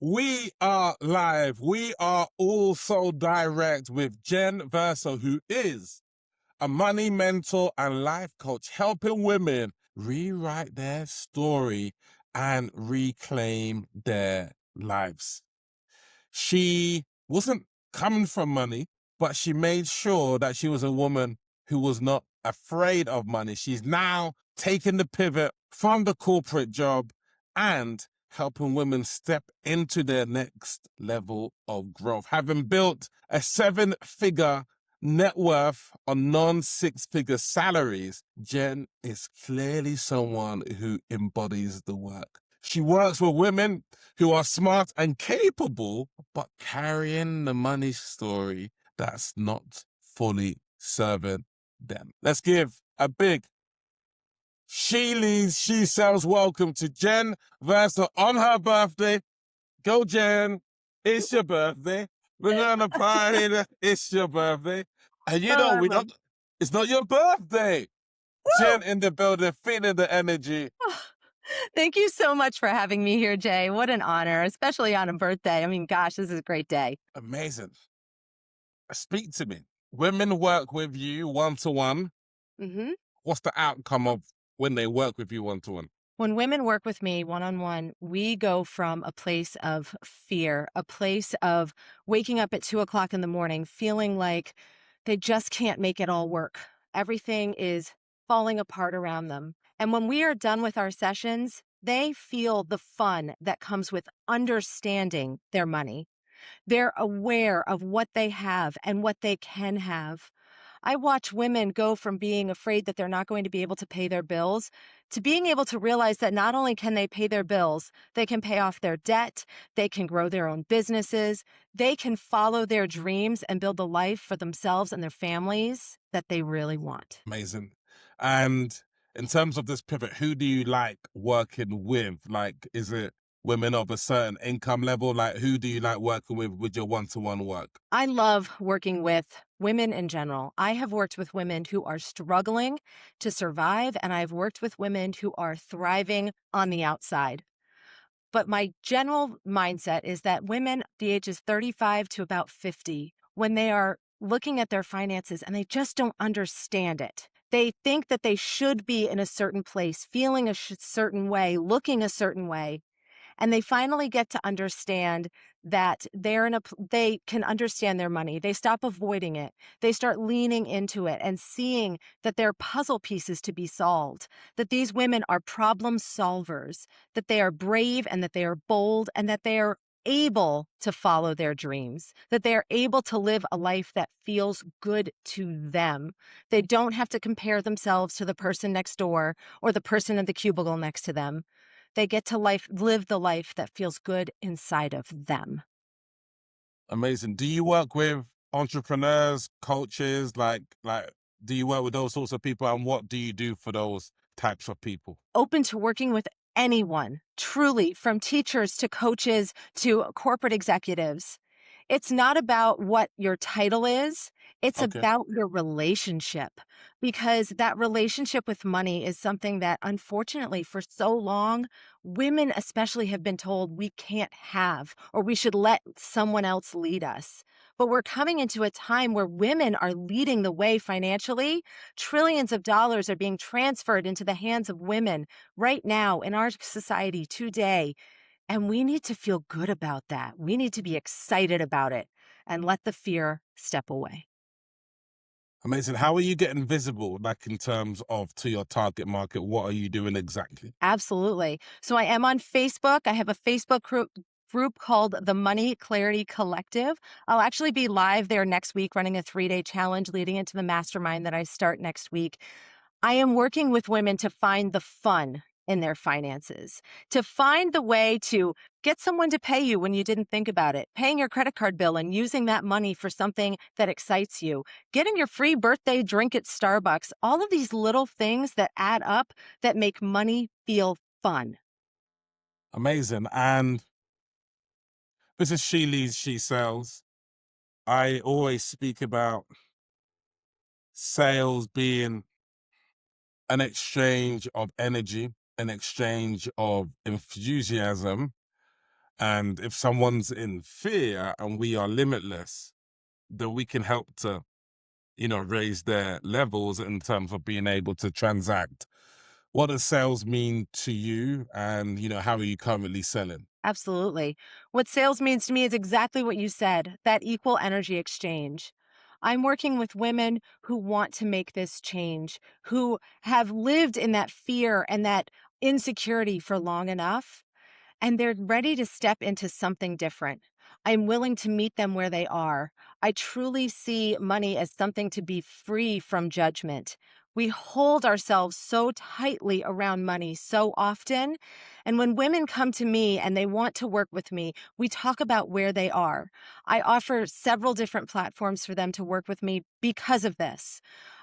We are live. We are also direct with Jen Verso, who is a money mentor and life coach, helping women rewrite their story and reclaim their lives. She wasn't coming from money, but she made sure that she was a woman who was not afraid of money. She's now taken the pivot from the corporate job and helping women step into their next level of growth. Having built a 7-figure net worth on non-6-figure salaries, Jen is clearly someone who embodies the work. She works with women who are smart and capable, but carrying the money story that's not fully serving them. Let's give a big She Leads, She Sells welcome to Jen Versa on her birthday. Go, Jen. It's your birthday. We're going to party. It's your birthday. And you know, it's not your birthday. Jen in the building, feeling the energy. Thank you so much for having me here, Jay. What an honor, especially on a birthday. I mean, gosh, this is a great day. Amazing. Speak to me. Women work with you one-to-one. hmm What's the outcome of when they work with you one-to-one? When women work with me one-on-one, we go from a place of fear, a place of waking up at 2 o'clock in the morning, feeling like they just can't make it all work. Everything is falling apart around them. And when we are done with our sessions, they feel the fun that comes with understanding their money. They're aware of what they have and what they can have. I watch women go from being afraid that they're not going to be able to pay their bills to being able to realize that not only can they pay their bills, they can pay off their debt, they can grow their own businesses, they can follow their dreams and build the life for themselves and their families that they really want. Amazing. And in terms of this pivot, who do you like working with? Like, is it women of a certain income level? Like, who do you like working with your one-to-one work? I love working with women in general. I have worked with women who are struggling to survive, and I've worked with women who are thriving on the outside. But my general mindset is that women the ages 35 to about 50, when they are looking at their finances and they just don't understand it, they think that they should be in a certain place, feeling a certain way, looking a certain way, and they finally get to understand that they can understand their money. They stop avoiding it. They start leaning into it and seeing that they're puzzle pieces to be solved, that these women are problem solvers, that they are brave and that they are bold and that they are able to follow their dreams, that they are able to live a life that feels good to them. They don't have to compare themselves to the person next door or the person in the cubicle next to them. They get to live the life that feels good inside of them. Amazing. Do you work with entrepreneurs, coaches? Do you work with those sorts of people? And what do you do for those types of people? Open to working with anyone, truly, from teachers to coaches to corporate executives. It's not about what your title is. It's Okay. about your relationship, because that relationship with money is something that, unfortunately, for so long, women especially have been told we can't have, or we should let someone else lead us. But we're coming into a time where women are leading the way financially. Trillions of dollars are being transferred into the hands of women right now in our society today. And we need to feel good about that. We need to be excited about it and let the fear step away. Amazing. How are you getting visible, like in terms of to your target market? What are you doing exactly? Absolutely. So I am on Facebook. I have a Facebook group called the Money Clarity Collective. I'll actually be live there next week running a 3-day challenge leading into the mastermind that I start next week. I am working with women to find the fun in their finances, to find the way to get someone to pay you when you didn't think about it, paying your credit card bill and using that money for something that excites you, getting your free birthday drink at Starbucks, all of these little things that add up that make money feel fun. Amazing. And this is She Leads, She Sells. I always speak about sales being an exchange of energy, an exchange of enthusiasm, And if someone's in fear and we are limitless, then we can help to, raise their levels in terms of being able to transact. What does sales mean to you? And, how are you currently selling? Absolutely. What sales means to me is exactly what you said, that equal energy exchange. I'm working with women who want to make this change, who have lived in that fear and that insecurity for long enough, and they're ready to step into something different. I'm willing to meet them where they are. I truly see money as something to be free from judgment. We hold ourselves so tightly around money so often. And when women come to me and they want to work with me, we talk about where they are. I offer several different platforms for them to work with me because of this.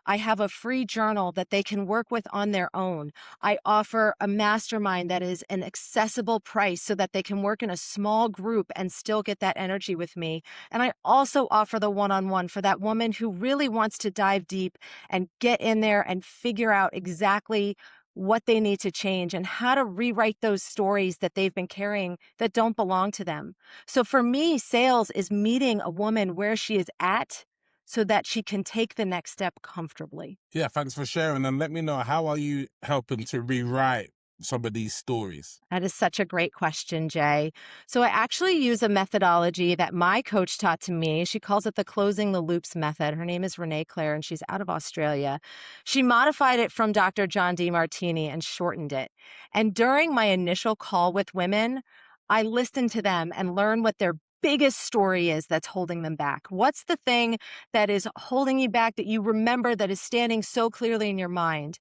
I have a free journal that they can work with on their own. I offer a mastermind that is an accessible price so that they can work in a small group and still get that energy with me. And I also offer the one-on-one for that woman who really wants to dive deep and get in there and figure out exactly what they need to change and how to rewrite those stories that they've been carrying that don't belong to them. So for me, sales is meeting a woman where she is at so that she can take the next step comfortably. Yeah, thanks for sharing. And let me know, how are you helping to rewrite some of these stories? That is such a great question, Jay. So, I actually use a methodology that my coach taught to me. She calls it the closing the loops method. Her name is Renee Claire, and she's out of Australia. She modified it from Dr. John Demartini and shortened it. And during my initial call with women, I listen to them and learn what their biggest story is that's holding them back. What's the thing that is holding you back that you remember that is standing so clearly in your mind?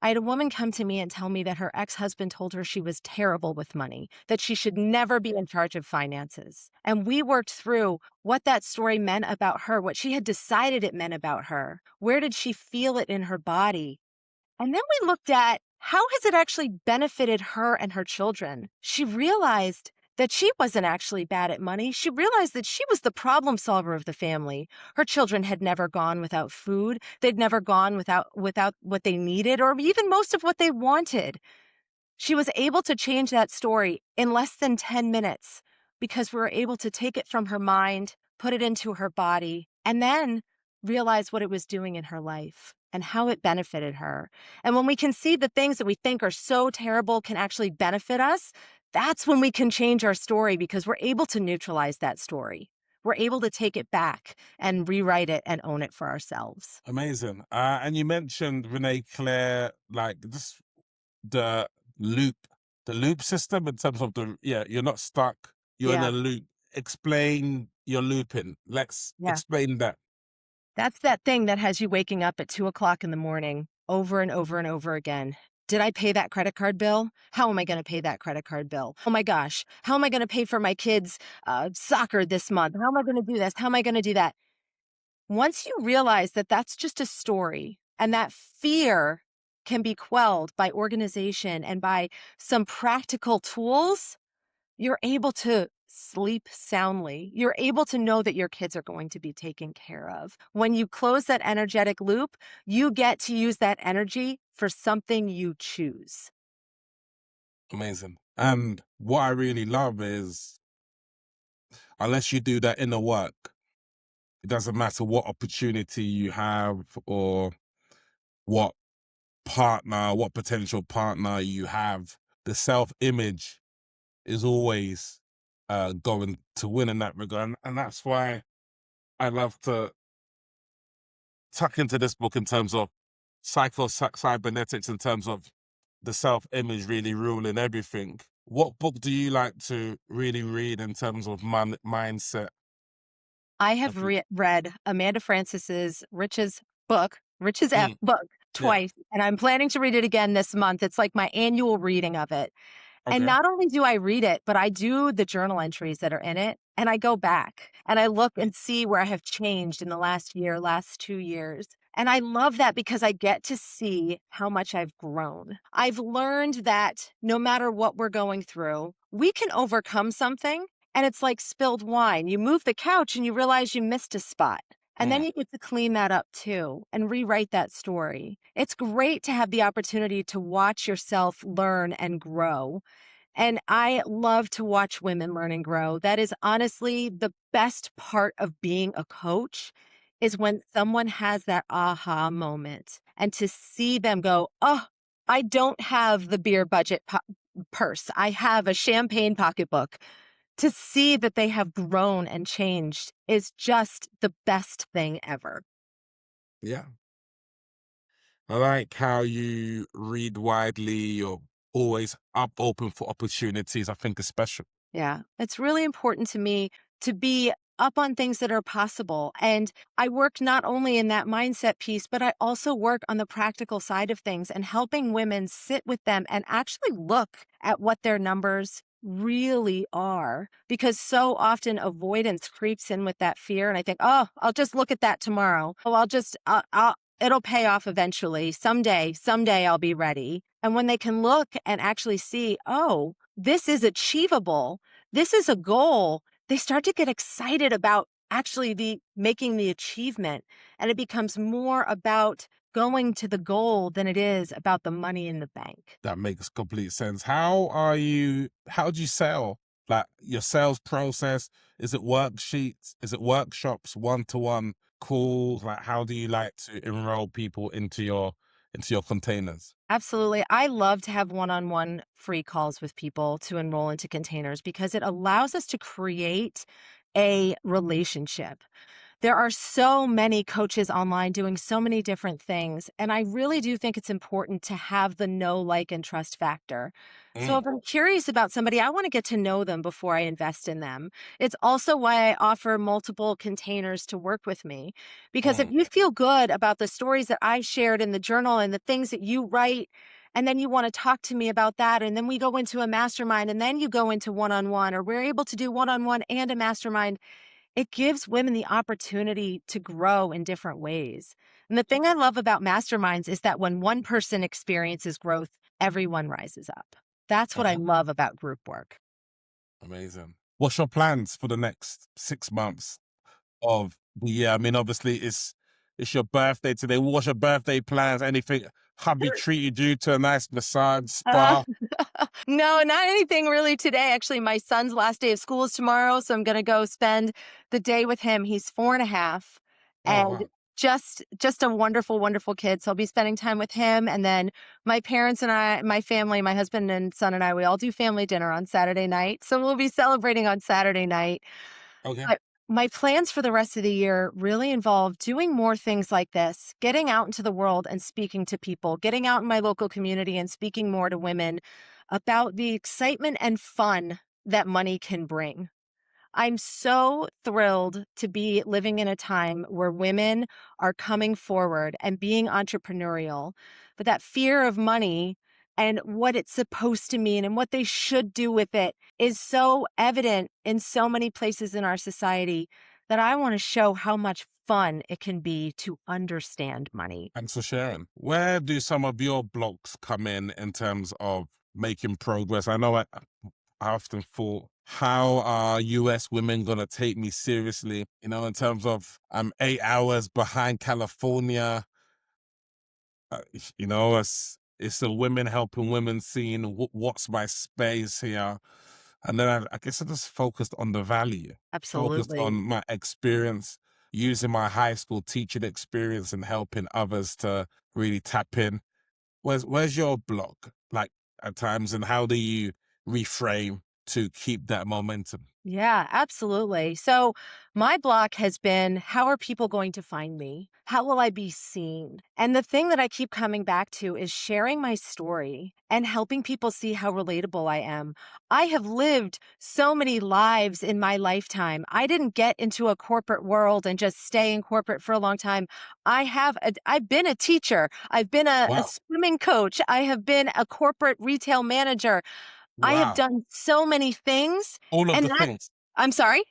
I had a woman come to me and tell me that her ex-husband told her she was terrible with money, that she should never be in charge of finances. And we worked through what that story meant about her, what she had decided it meant about her. Where did she feel it in her body? And then we looked at how has it actually benefited her and her children? She realized that she wasn't actually bad at money. She realized that she was the problem solver of the family. Her children had never gone without food. They'd never gone without what they needed or even most of what they wanted. She was able to change that story in less than 10 minutes because we were able to take it from her mind, put it into her body, and then realize what it was doing in her life and how it benefited her. And when we can see the things that we think are so terrible can actually benefit us, that's when we can change our story because we're able to neutralize that story. We're able to take it back and rewrite it and own it for ourselves. Amazing. And you mentioned Renee Claire, like just the loop, the loop system in terms of you're not stuck, you're in Yeah. a loop. Explain your looping. Let's Yeah. explain that. That's that thing that has you waking up at 2 o'clock in the morning over and over and over again. Did I pay that credit card bill? How am I going to pay that credit card bill? Oh my gosh, how am I going to pay for my kids' soccer this month? How am I going to do this? How am I going to do that? Once you realize that that's just a story and that fear can be quelled by organization and by some practical tools, you're able to sleep soundly. You're able to know that your kids are going to be taken care of. When you close that energetic loop, you get to use that energy for something you choose. Amazing. And what I really love is, unless you do that inner work, it doesn't matter what opportunity you have or what what potential partner you have, the self-image is always going to win in that regard. And that's why I love to tuck into this book in terms of cybernetics, in terms of the self-image really ruling everything. What book do you like to really read in terms of mindset? I Have have you? read Amanda Francis's Rich's F Mm, book yeah. twice, and I'm planning to read it again this month. It's like my annual reading of it. And Okay. not only do I read it, but I do the journal entries that are in it. And I go back and I look and see where I have changed in the last year, last 2 years. And I love that because I get to see how much I've grown. I've learned that no matter what we're going through, we can overcome something. And it's like spilled wine. You move the couch and you realize you missed a spot. And then Mm. you get to clean that up too and rewrite that story. It's great to have the opportunity to watch yourself learn and grow And I love to watch women learn and grow. That is honestly the best part of being a coach is when someone has that aha moment and to see them go, "Oh, I don't have the beer budget purse. I have a champagne pocketbook." To see that they have grown and changed is just the best thing ever. Yeah. I like how you read widely. You're always up open for opportunities. I think it's special. Yeah. It's really important to me to be up on things that are possible. And I work not only in that mindset piece, but I also work on the practical side of things and helping women sit with them and actually look at what their numbers really are. Because so often avoidance creeps in with that fear. And I think, oh, I'll just look at that tomorrow. Oh, it'll pay off eventually. Someday I'll be ready. And when they can look and actually see, oh, this is achievable, this is a goal, they start to get excited about actually the making the achievement. And it becomes more about going to the goal than it is about the money in the bank. That makes complete sense. How do you sell? Like your sales process? Is it worksheets? Is it workshops, one-to-one calls? Like how do you like to enroll people into your containers? Absolutely. I love to have one on one free calls with people to enroll into containers because it allows us to create a relationship. There are so many coaches online doing so many different things. And I really do think it's important to have the know, like, and trust factor. So Mm, if I'm curious about somebody, I want to get to know them before I invest in them. It's also why I offer multiple containers to work with me. Because if mm. you feel good about the stories that I've shared in the journal and the things that you write, and then you want to talk to me about that, and then we go into a mastermind, and then you go into one on one, or we're able to do one on one and a mastermind, it gives women the opportunity to grow in different ways. And the thing I love about masterminds is that when one person experiences growth, everyone rises up. That's what I Uh-huh. love about group work. Amazing. What's your plans for the next 6 months of the year? I mean, obviously it's your birthday today. What's your birthday plans? Anything hubby treated you to a nice massage Uh, spa? no, not anything really today. Actually, my son's last day of school is tomorrow, so I'm going to go spend the day with him. He's 4.5, Oh and wow. just a wonderful, wonderful kid. So I'll be spending time with him, and then my parents and I, my family, my husband and son and I, we all do family dinner on Saturday night. So we'll be celebrating on Saturday night. Okay. But my plans for the rest of the year really involve doing more things like this, getting out into the world and speaking to people, getting out in my local community and speaking more to women about the excitement and fun that money can bring. I'm so thrilled to be living in a time where women are coming forward and being entrepreneurial, but that fear of money and what it's supposed to mean and what they should do with it is so evident in so many places in our society that I want to show how much fun it can be to understand money. Thanks for sharing. Where do some of your blocks come in terms of making progress? I often thought, how are US women gonna take me seriously? You know, in terms of I'm 8 hours behind California. You know, it's the women helping women, seeing what's my space here, and then I guess I just focused on the value, focused on Absolutely. my experience, using my high school teaching experience and helping others to really tap in. Where's your block like at times, and how do you reframe to keep that momentum? Yeah, absolutely. So, my block has been, how are people going to find me? How will I be seen? And the thing that I keep coming back to is sharing my story and helping people see how relatable I am. I have lived so many lives in my lifetime. I didn't get into a corporate world and just stay in corporate for a long time. I've been a teacher. I've been a Wow, swimming coach. I have been a corporate retail manager. I have wow, done so many things, all of and the that things, I'm sorry?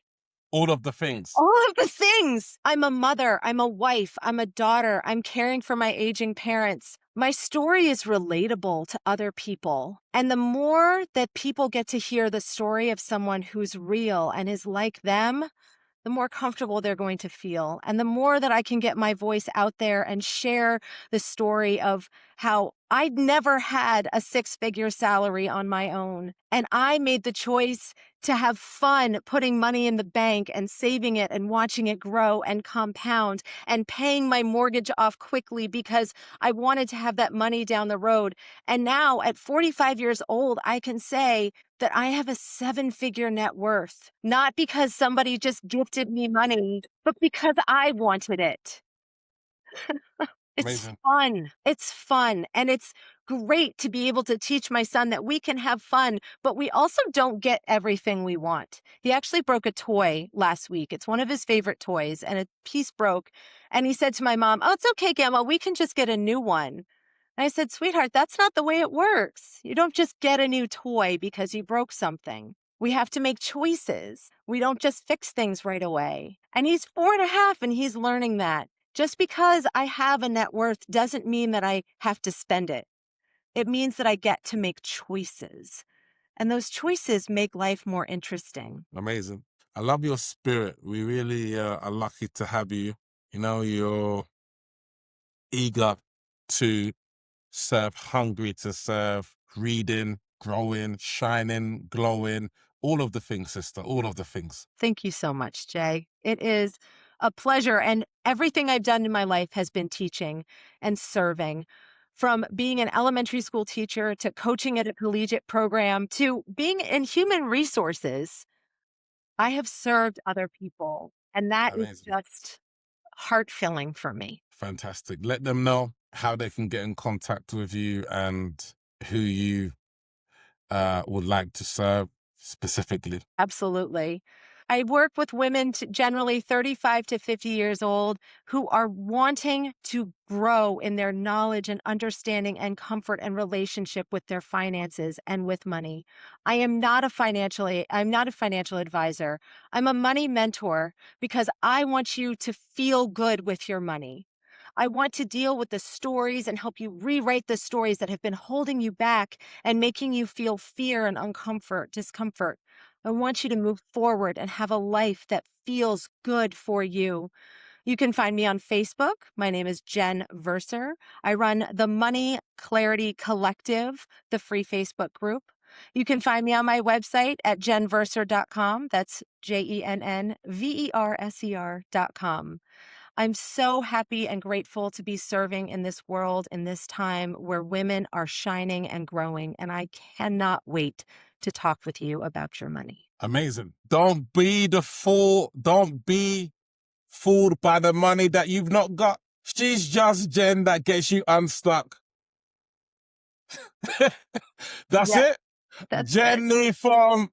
all of the things. All of the things. I'm a mother, I'm a wife, I'm a daughter, I'm caring for my aging parents. My story is relatable to other people. And the more that people get to hear the story of someone who's real and is like them, the more comfortable they're going to feel. And the more that I can get my voice out there and share the story of how I'd never had a 6-figure salary on my own. And I made the choice to have fun putting money in the bank and saving it and watching it grow and compound and paying my mortgage off quickly because I wanted to have that money down the road. And now at 45 years old, I can say that I have a 7-figure net worth, not because somebody just gifted me money, but because I wanted it. It's Amazing. fun. It's fun. And it's great to be able to teach my son that we can have fun, but we also don't get everything we want. He actually broke a toy last week. It's one of his favorite toys, and a piece broke. And he said to my mom, "Oh, it's okay, Gamma. We can just get a new one." And I said, "Sweetheart, that's not the way it works. You don't just get a new toy because you broke something. We have to make choices. We don't just fix things right away." And he's 4.5 and he's learning that. Just because I have a net worth doesn't mean that I have to spend it. It means that I get to make choices. And those choices make life more interesting. Amazing. I love your spirit. We really are lucky to have you. You know, you're eager to serve, hungry to serve, reading, growing, shining, glowing, all of the things, sister, all of the things. Thank you so much, Jay. It is a pleasure. And everything I've done in my life has been teaching and serving. From being an elementary school teacher to coaching at a collegiate program to being in human resources, I have served other people. And that is Amazing. just heart filling for me. Fantastic. Let them know how they can get in contact with you and who you would like to serve specifically. Absolutely. I work with women generally 35 to 50 years old who are wanting to grow in their knowledge and understanding and comfort and relationship with their finances and with money. I'm not a financial advisor. I'm a money mentor because I want you to feel good with your money. I want to deal with the stories and help you rewrite the stories that have been holding you back and making you feel fear and discomfort. I want you to move forward and have a life that feels good for you. You can find me on Facebook. My name is Jen Verser. I run the Money Clarity Collective, the free Facebook group. You can find me on my website at jenverser.com. That's JENNVERSER.com. I'm so happy and grateful to be serving in this world in this time where women are shining and growing. And I cannot wait to talk with you about your money. Amazing. Don't be the fool. Don't be fooled by the money that you've not got. She's just Jen that gets you unstuck. That's Yes, it. that's it. Jenny from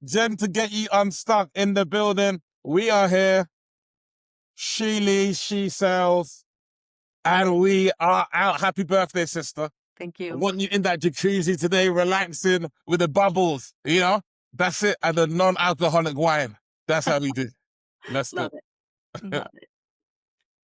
Jen to get you unstuck in the building. We are here. She leads, she sells, and we are out. Happy birthday, sister. Thank I you. want you in that jacuzzi today, relaxing with the bubbles, you know? That's it. And the non-alcoholic wine. That's how we do. Let's go. Love it. Love it.